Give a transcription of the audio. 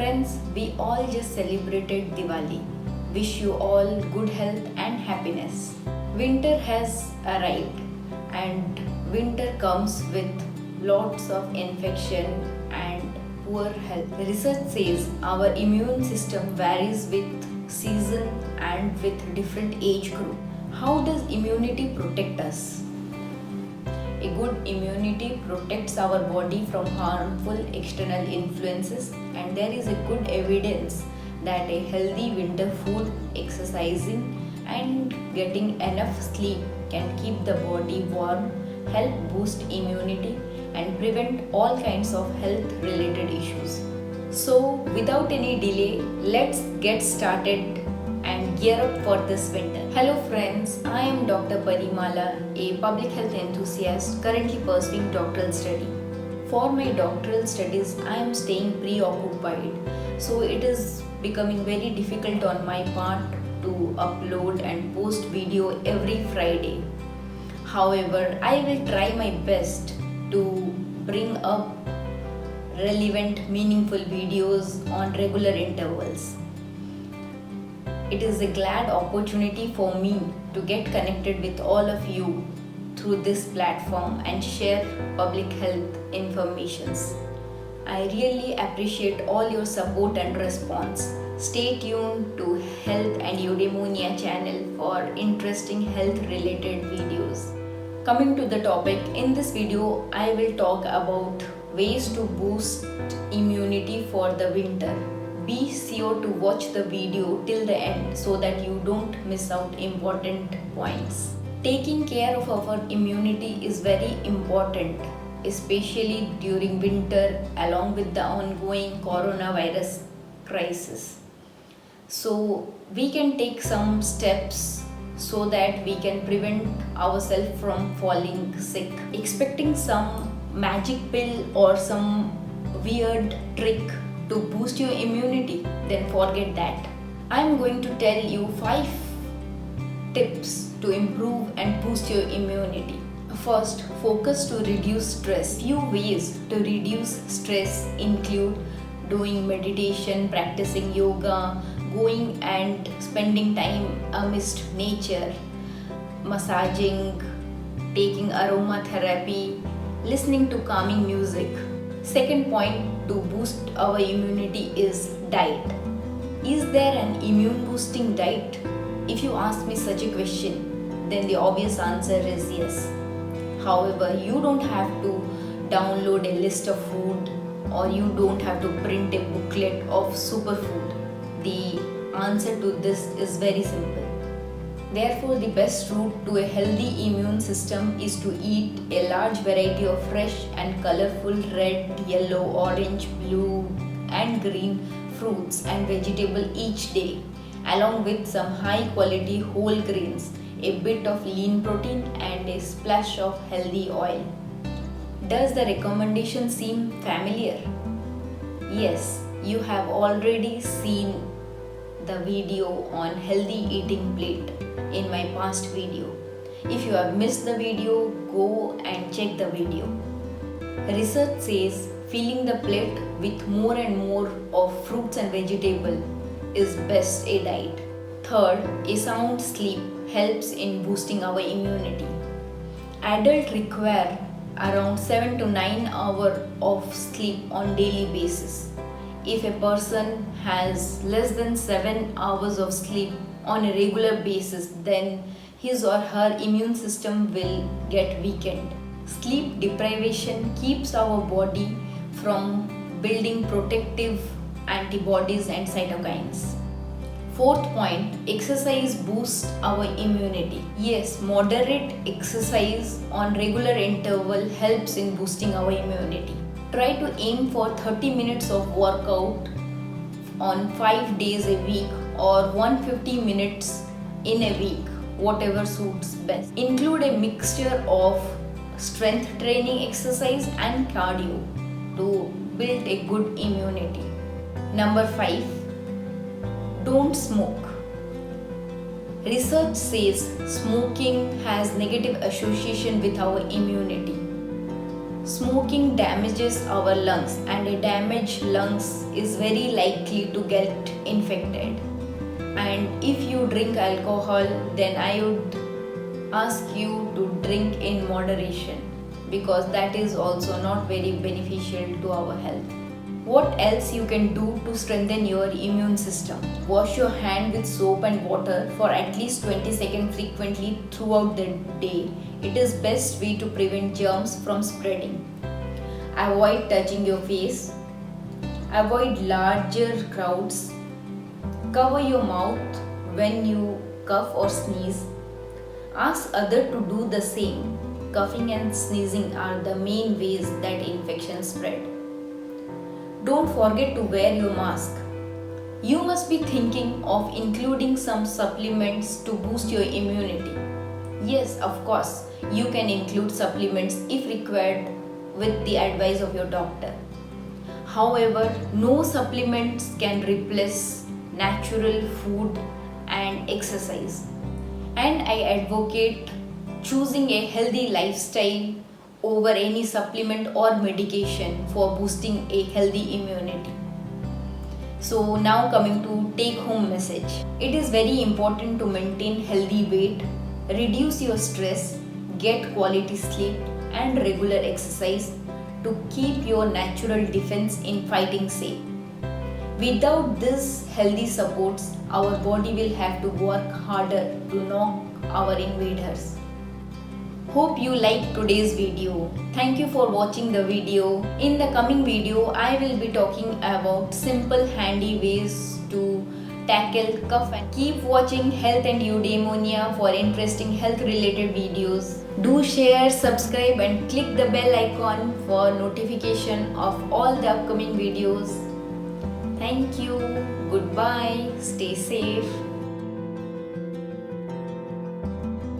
Friends, we all just celebrated Diwali. Wish you all good health and happiness. Winter has arrived, and winter comes with lots of infection and poor health. Research says our immune system varies with season and with different age group. How does immunity protect us? A good immunity protects our body from harmful external influences, and there is a good evidence that a healthy winter food, exercising, and getting enough sleep can keep the body warm, help boost immunity, and prevent all kinds of health related issues. So, without any delay, let's get started and gear up for this winter. Hello friends, I am Dr. Parimala, a public health enthusiast currently pursuing doctoral study. For my doctoral studies, I am staying preoccupied, so it is becoming very difficult on my part to upload and post video every Friday. However, I will try my best to bring up relevant, meaningful videos on regular intervals. It is a glad opportunity for me to get connected with all of you through this platform and share public health informations. I really appreciate all your support and response. Stay tuned to Health and Eudaimonia channel for interesting health related videos. Coming to the topic, in this video I will talk about ways to boost immunity for the winter. Be sure to watch the video till the end so that you don't miss out important points. Taking care of our immunity is very important, especially during winter along with the ongoing coronavirus crisis. So we can take some steps so that we can prevent ourselves from falling sick. Expecting some magic pill or some weird trick to boost your immunity, then forget that. I am going to tell you 5 tips to improve and boost your immunity. First, focus to reduce stress. Few ways to reduce stress include doing meditation, practicing yoga, going and spending time amidst nature, massaging, taking aromatherapy, listening to calming music. Second point to boost our immunity is diet. Is there an immune boosting diet? If you ask me such a question, then the obvious answer is yes. However, you don't have to download a list of food or you don't have to print a booklet of superfood. The answer to this is very simple. Therefore, the best route to a healthy immune system is to eat a large variety of fresh and colorful red, yellow, orange, blue, and green fruits and vegetables each day, along with some high quality whole grains, a bit of lean protein, and a splash of healthy oil. Does the recommendation seem familiar? Yes, you have already seen the video on healthy eating plate in my past video. If you have missed the video, go and check the video. Research says filling the plate with more and more of fruits and vegetables is best a diet. Third, a sound sleep helps in boosting our immunity. Adults require around 7 to 9 hours of sleep on daily basis. If a person has less than 7 hours of sleep on a regular basis, then his or her immune system will get weakened. Sleep deprivation keeps our body from building protective antibodies and cytokines. Fourth point, exercise boosts our immunity. Yes, moderate exercise on regular interval helps in boosting our immunity. Try to aim for 30 minutes of workout on 5 days a week or 150 minutes in a week, whatever suits best. Include a mixture of strength training exercise and cardio to build a good immunity. Number 5, don't smoke. Research says smoking has negative association with our immunity. Smoking damages our lungs, and a damaged lungs is very likely to get infected. And if you drink alcohol, then I would ask you to drink in moderation, because that is also not very beneficial to our health. What else you can do to strengthen your immune system? Wash your hand with soap and water for at least 20 seconds frequently throughout the day. It is best way to prevent germs from spreading. Avoid touching your face. Avoid larger crowds. Cover your mouth when you cough or sneeze. Ask others to do the same. Coughing and sneezing are the main ways that infections spread. Don't forget to wear your mask. You must be thinking of including some supplements to boost your immunity. Yes, of course, you can include supplements if required with the advice of your doctor. However, no supplements can replace natural food and exercise. And I advocate choosing a healthy lifestyle over any supplement or medication for boosting a healthy immunity. So now coming to take home message. It is very important to maintain healthy weight, reduce your stress, get quality sleep and regular exercise to keep your natural defense in fighting safe. Without this healthy supports, our body will have to work harder to knock our invaders. Hope you liked today's video. Thank you for watching the video. In the coming video, I will be talking about simple handy ways to tackle cough. And keep watching Health and Eudaimonia for interesting health related videos. Do share, subscribe and click the bell icon for notification of all the upcoming videos. Thank you. Goodbye. Stay safe.